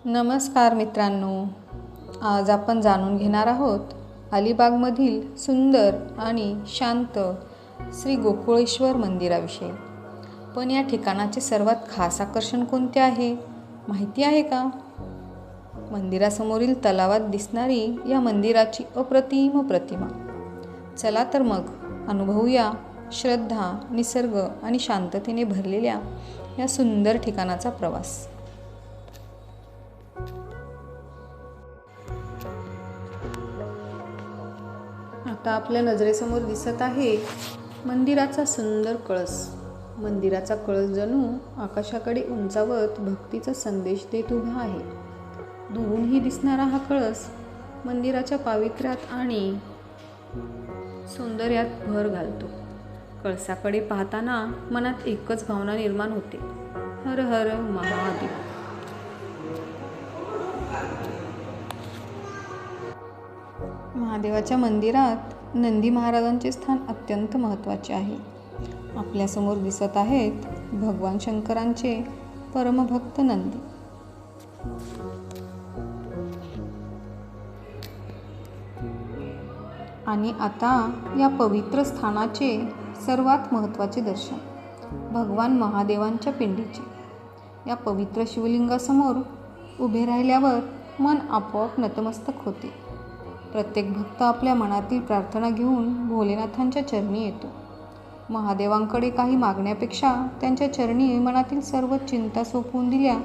नमस्कार मित्रांनो, आज आपण जाणून घेणार आहोत अलिबागमधील सुंदर आणि शांत श्री गोकुळेश्वर मंदिराविषयी. पण या ठिकाणाचे सर्वात खास आकर्षण कोणते आहे माहिती आहे का? मंदिरासमोरील तलावात दिसणारी या मंदिराची अप्रतिम प्रतिमा. चला तर मग अनुभवूया श्रद्धा, निसर्ग आणि शांततेने भरलेल्या या सुंदर ठिकाणाचा प्रवास. आता आपल्या नजरेसमोर दिसत आहे मंदिराचा सुंदर कळस. मंदिराचा कळस जणू आकाशाकडे उंचावत भक्तीचा संदेश देत उभा आहे. दुरूनही दिसणारा हा कळस मंदिराच्या पावित्र्यात आणि सौंदर्यात भर घालतो. कळसाकडे पाहताना मनात एकच भावना निर्माण होते, हर हर महादेव. महादेवाच्या मंदिरात नंदी महाराजांचे स्थान अत्यंत महत्त्वाचे आहे. आपल्यासमोर दिसत आहेत भगवान शंकरांचे परमभक्त नंदी. आणि आता या पवित्र स्थानाचे सर्वात महत्त्वाचे दर्शन भगवान महादेवांच्या पिंडीचे. या पवित्र शिवलिंगासमोर उभे राहिल्यावर मन आपोआप नतमस्तक होते. प्रत्येक भक्त आपल्या मनातील प्रार्थना घेऊन भोलेनाथांच्या चरणी येतो. महादेवांकडे काही मागण्यापेक्षा त्यांच्या चरणी मनातील सर्व चिंता सोपवून दिल्या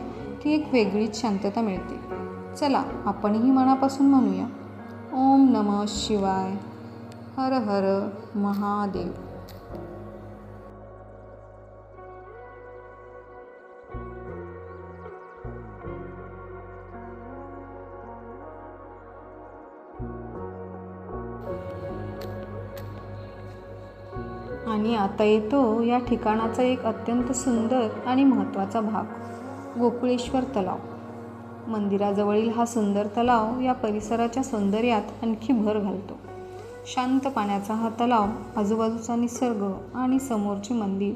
की एक वेगळीच शांतता मिळते. चला आपणही मनापासून म्हणूया, ओम नमः शिवाय, हर हर महादेव. आणि आता येतो या ठिकाणाचा एक अत्यंत सुंदर आणि महत्त्वाचा भाग, गोकुळेश्वर तलाव. मंदिराजवळील हा सुंदर तलाव या परिसराच्या सौंदर्यात आणखी भर घालतो. शांत पाण्याचा हा तलाव, आजूबाजूचा निसर्ग आणि समोरचे मंदिर,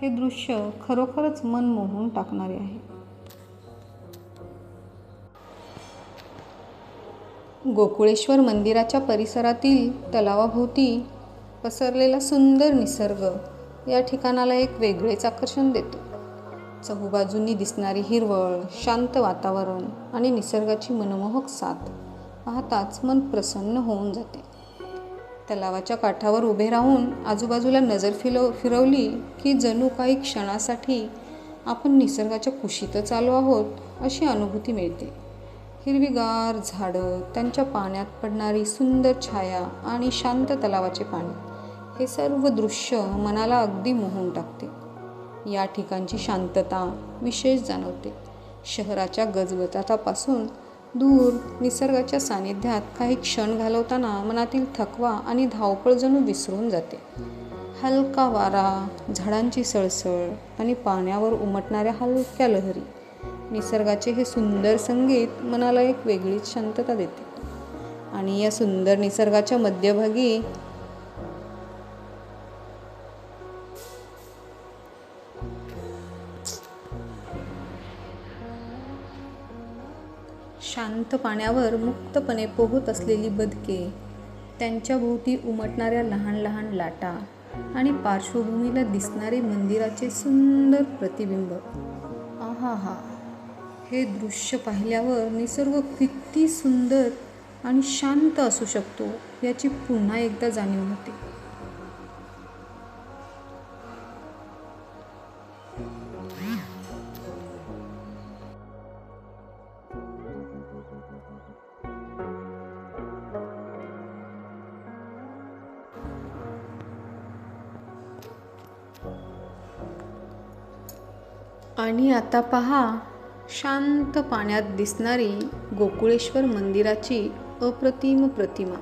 हे दृश्य खरोखरच मन मोहून टाकणारे आहे. गोकुळेश्वर मंदिराच्या परिसरातील तलावाभोवती पसरलेला सुंदर निसर्ग या ठिकाणाला एक वेगळेच आकर्षण देतो. चहूबाजूंनी दिसणारी हिरवळ, शांत वातावरण आणि निसर्गाची मनमोहक साथ पाहताच मन प्रसन्न होऊन जाते. तलावाच्या काठावर उभे राहून आजूबाजूला नजर फिरवली की जणू काही क्षणासाठी आपण निसर्गाच्या कुशीतच आलो आहोत अशी अनुभूती मिळते. हिरवीगार झाडं, त्यांच्या पाण्यात पडणारी सुंदर छाया आणि शांत तलावाचे पाणी, हे सर्व दृश्य मनाला अगदी मोहून टाकते. या ठिकाणची शांतता विशेष जाणवते. शहराच्या गजबजाटापासून दूर निसर्गाच्या सानिध्यात काही क्षण घालवताना मनातील थकवा आणि धावपळ जणू विसरून जाते. हलका वारा, झाडांची सळसळ आणि पाण्यावर उमटणाऱ्या हलक्या लहरी, निसर्गाचे हे सुंदर संगीत मनाला एक वेगळीच शांतता देते. आणि या सुंदर निसर्गाच्या मध्यभागी शांत पाण्यावर मुक्तपणे पोहत असलेली बदके, त्यांच्या भोवती उमटणाऱ्या लहान लहान लाटा आणि पार्श्वभूमीला दिसणारे मंदिराचे सुंदर प्रतिबिंब. आहा, हे दृश्य पाहिल्यावर निसर्ग किती सुंदर आणि शांत असू शकतो याची पुन्हा एकदा जाणीव होते. आणि आता पहा, शांत पाण्यात दिसणारी गोकुळेश्वर मंदिराची अप्रतिम प्रतिमा.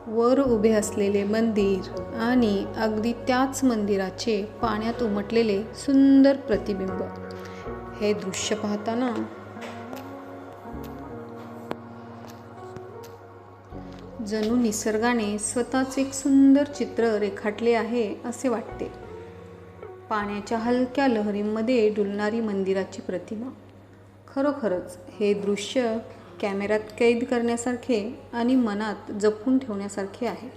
वर उभे असलेले मंदिर आणि अगदी त्याच मंदिराचे पाण्यात उमटलेले सुंदर प्रतिबिंब, हे दृश्य पाहताना जणू निसर्गाने स्वतःच एक सुंदर चित्र रेखाटले आहे असे वाटते. पाण्याच्या हलक्या लहरींमध्ये डुलणारी मंदिराची प्रतिमा, खरोखरच हे दृश्य कॅमेऱ्यात कैद करण्यासारखे आणि मनात जपून ठेवण्यासारखे आहे.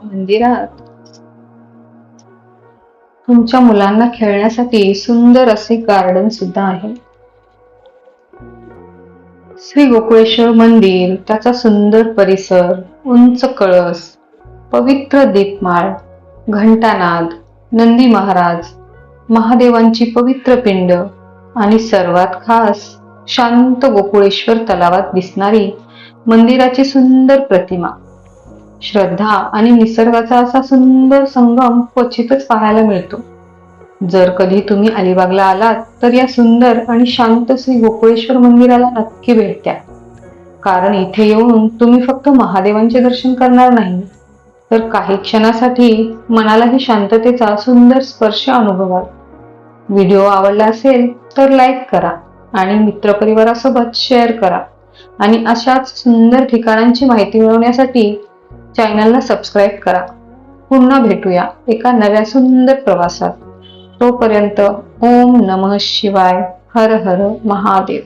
मंदिरात तुमच्या मुलांना खेळण्यासाठी सुंदर असे गार्डन सुद्धा आहे. श्री गोकुळेश्वर मंदिर, त्याचा सुंदर परिसर, उंच कळस, पवित्र दीपमाळ, घंटानाद, नंदी महाराज, महादेवांची पवित्र पिंड आणि सर्वात खास शांत गोकुळेश्वर तलावात दिसणारी मंदिराची सुंदर प्रतिमा. श्रद्धा आणि निसर्गाचा असा सुंदर संगम क्वचितच पाहायला मिळतो. जर कधी तुम्ही अलिबागला आलात तर या सुंदर आणि शांत श्री गोकुळेश्वर मंदिराला नक्की भेट द्या. कारण इथे येऊन तुम्ही फक्त महादेवांचे दर्शन करणार नाही, तर काही क्षणासाठी मनालाही शांततेचा सुंदर स्पर्श अनुभवाल. व्हिडिओ आवडला असेल तर लाईक करा आणि मित्रपरिवारासोबत शेअर करा आणि अशाच सुंदर ठिकाणांची माहिती मिळवण्यासाठी चॅनलला सबस्क्राईब करा. पुन्हा भेटूया एका नव्या सुंदर प्रवासात. तोपर्यंत ओम नमः शिवाय. हर हर महादेव.